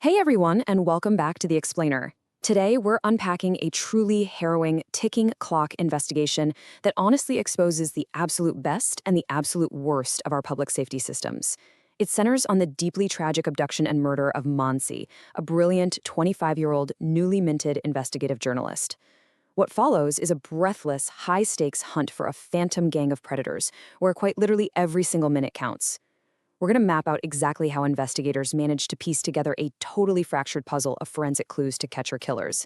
Hey everyone, and welcome back to The Explainer. Today, we're unpacking a truly harrowing ticking clock investigation that honestly exposes the absolute best and the absolute worst of our public safety systems. It centers on the deeply tragic abduction and murder of Mansi, a brilliant 25-year-old, newly minted investigative journalist. What follows is a breathless, high stakes hunt for a phantom gang of predators, where quite literally every single minute counts. We're going to map out exactly how investigators managed to piece together a totally fractured puzzle of forensic clues to catch her killers.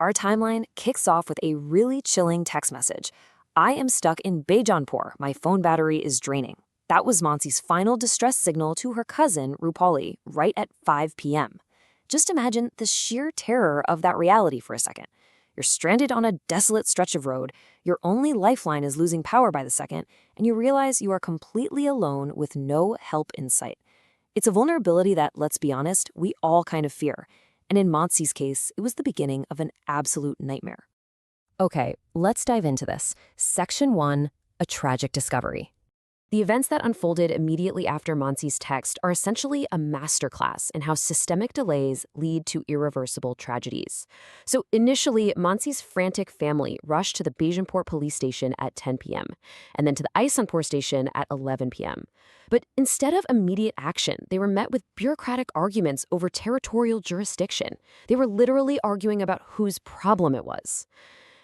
Our timeline kicks off with a really chilling text message. I am stuck in Beijanpur. My phone battery is draining. That was Mansi's final distress signal to her cousin, Rupali, right at 5 p.m. Just imagine the sheer terror of that reality for a second. You're stranded on a desolate stretch of road, your only lifeline is losing power by the second, and you realize you are completely alone with no help in sight. It's a vulnerability that, let's be honest, we all kind of fear. And in Mansi's case, it was the beginning of an absolute nightmare. Okay, let's dive into this. Section 1, a tragic discovery. The events that unfolded immediately after Mansi's text are essentially a masterclass in how systemic delays lead to irreversible tragedies. So initially, Mansi's frantic family rushed to the Beijanpur police station at 10 p.m. and then to the Isanpur station at 11 p.m. But instead of immediate action, they were met with bureaucratic arguments over territorial jurisdiction. They were literally arguing about whose problem it was.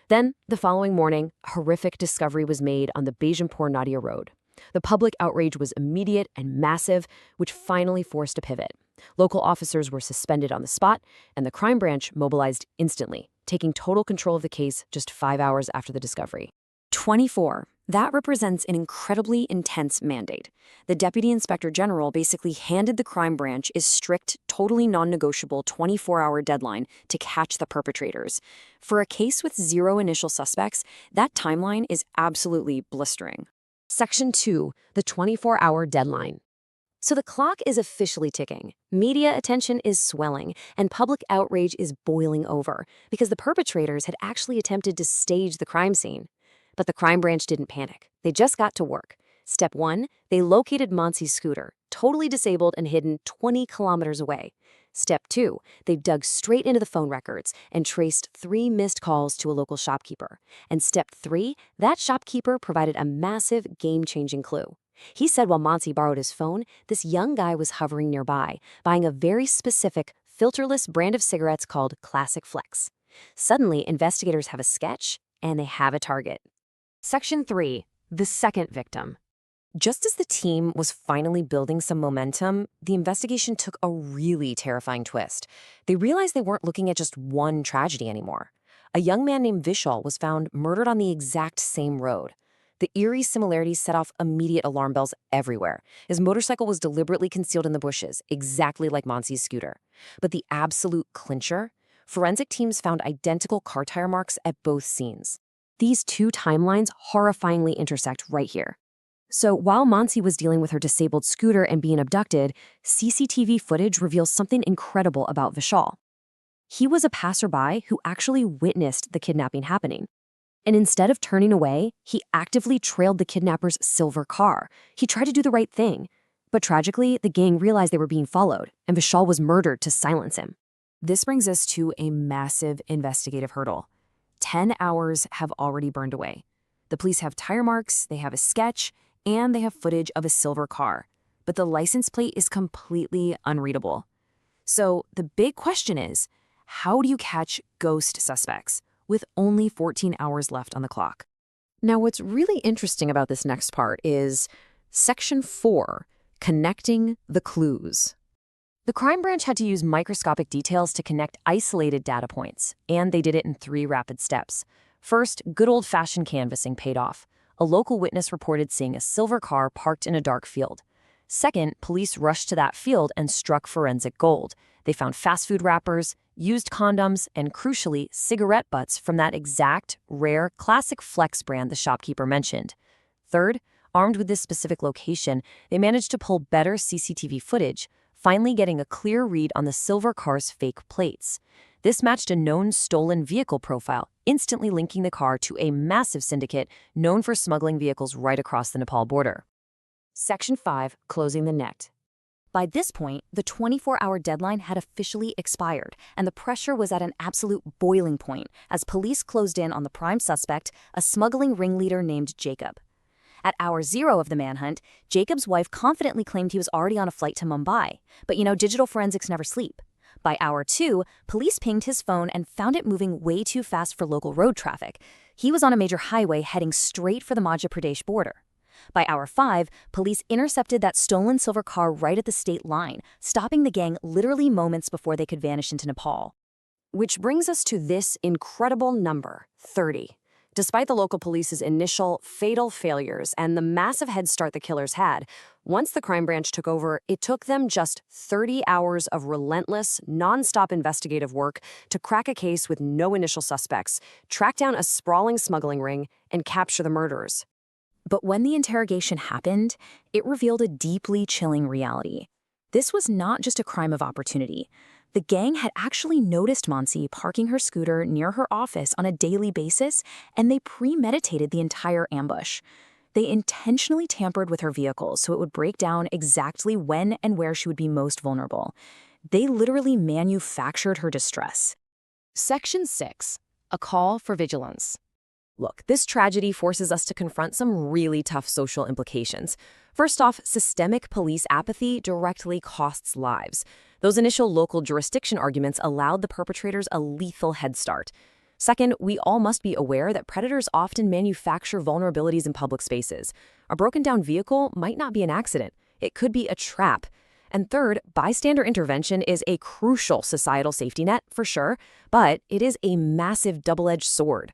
Then, the following morning, a horrific discovery was made on the Beijanpur Nadia Road. The public outrage was immediate and massive, which finally forced a pivot. Local officers were suspended on the spot, and the crime branch mobilized instantly, taking total control of the case just 5 hours after the discovery. 24. That represents an incredibly intense mandate. The Deputy Inspector General basically handed the crime branch a strict, totally non-negotiable 24-hour deadline to catch the perpetrators. For a case with 0 initial suspects, that timeline is absolutely blistering. Section 2, the 24-hour deadline. So the clock is officially ticking. Media attention is swelling, and public outrage is boiling over because the perpetrators had actually attempted to stage the crime scene. But the crime branch didn't panic. They just got to work. Step 1, they located Mansi's scooter, totally disabled and hidden 20 kilometers away. Step 2, they dug straight into the phone records and traced 3 missed calls to a local shopkeeper. And step 3, that shopkeeper provided a massive, game-changing clue. He said while Mansi borrowed his phone, this young guy was hovering nearby, buying a very specific, filterless brand of cigarettes called Classic Flex. Suddenly, investigators have a sketch, and they have a target. Section 3, the second victim. Just as the team was finally building some momentum, the investigation took a really terrifying twist. They realized they weren't looking at just one tragedy anymore. A young man named Vishal was found murdered on the exact same road. The eerie similarities set off immediate alarm bells everywhere. His motorcycle was deliberately concealed in the bushes, exactly like Mansi's scooter. But the absolute clincher? Forensic teams found identical car tire marks at both scenes. These 2 timelines horrifyingly intersect right here. So while Mansi was dealing with her disabled scooter and being abducted, CCTV footage reveals something incredible about Vishal. He was a passerby who actually witnessed the kidnapping happening. And instead of turning away, he actively trailed the kidnapper's silver car. He tried to do the right thing. But tragically, the gang realized they were being followed, and Vishal was murdered to silence him. This brings us to a massive investigative hurdle. 10 hours have already burned away. The police have tire marks, they have a sketch, and they have footage of a silver car. But the license plate is completely unreadable. So the big question is, how do you catch ghost suspects with only 14 hours left on the clock? Now, what's really interesting about this next part is Section 4, connecting the clues. The crime branch had to use microscopic details to connect isolated data points, and they did it in 3 rapid steps. First, good old-fashioned canvassing paid off. A local witness reported seeing a silver car parked in a dark field. Second, police rushed to that field and struck forensic gold. They found fast food wrappers, used condoms, and crucially, cigarette butts from that exact, rare, Classic Flex brand the shopkeeper mentioned. Third, armed with this specific location, they managed to pull better CCTV footage, finally getting a clear read on the silver car's fake plates. This matched a known stolen vehicle profile, instantly linking the car to a massive syndicate known for smuggling vehicles right across the Nepal border. Section 5, closing the net. By this point, the 24-hour deadline had officially expired, and the pressure was at an absolute boiling point as police closed in on the prime suspect, a smuggling ringleader named Jacob. At hour zero of the manhunt, Jacob's wife confidently claimed he was already on a flight to Mumbai. But digital forensics never sleep. By hour two, police pinged his phone and found it moving way too fast for local road traffic. He was on a major highway heading straight for the Madhya Pradesh border. By hour five, police intercepted that stolen silver car right at the state line, stopping the gang literally moments before they could vanish into Nepal. Which brings us to this incredible number, 30. Despite the local police's initial fatal failures and the massive head start the killers had, once the crime branch took over, it took them just 30 hours of relentless, non-stop investigative work to crack a case with no initial suspects, track down a sprawling smuggling ring, and capture the murderers. But when the interrogation happened, it revealed a deeply chilling reality. This was not just a crime of opportunity. The gang had actually noticed Mansi parking her scooter near her office on a daily basis, and they premeditated the entire ambush. They intentionally tampered with her vehicle so it would break down exactly when and where she would be most vulnerable. They literally manufactured her distress. Section 6. A call for vigilance. Look, this tragedy forces us to confront some really tough social implications. First off, systemic police apathy directly costs lives. Those initial local jurisdiction arguments allowed the perpetrators a lethal head start. Second, we all must be aware that predators often manufacture vulnerabilities in public spaces. A broken-down vehicle might not be an accident. It could be a trap. And third, bystander intervention is a crucial societal safety net, for sure, but it is a massive double-edged sword.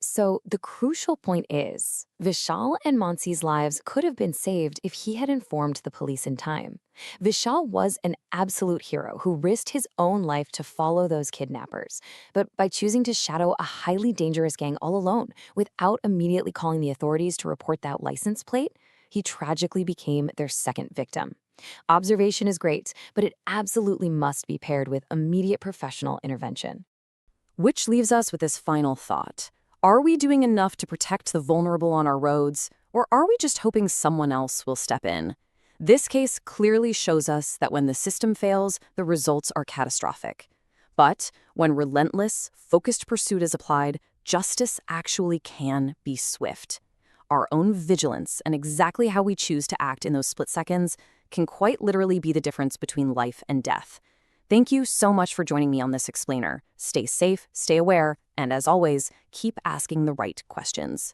So the crucial point is, Vishal and Mansi's lives could have been saved if he had informed the police in time. Vishal was an absolute hero who risked his own life to follow those kidnappers. But by choosing to shadow a highly dangerous gang all alone, without immediately calling the authorities to report that license plate, he tragically became their second victim. Observation is great, but it absolutely must be paired with immediate professional intervention. Which leaves us with this final thought. Are we doing enough to protect the vulnerable on our roads, or are we just hoping someone else will step in? This case clearly shows us that when the system fails, the results are catastrophic. But when relentless, focused pursuit is applied, justice actually can be swift. Our own vigilance and exactly how we choose to act in those split seconds can quite literally be the difference between life and death. Thank you so much for joining me on this explainer. Stay safe, stay aware, and as always, keep asking the right questions.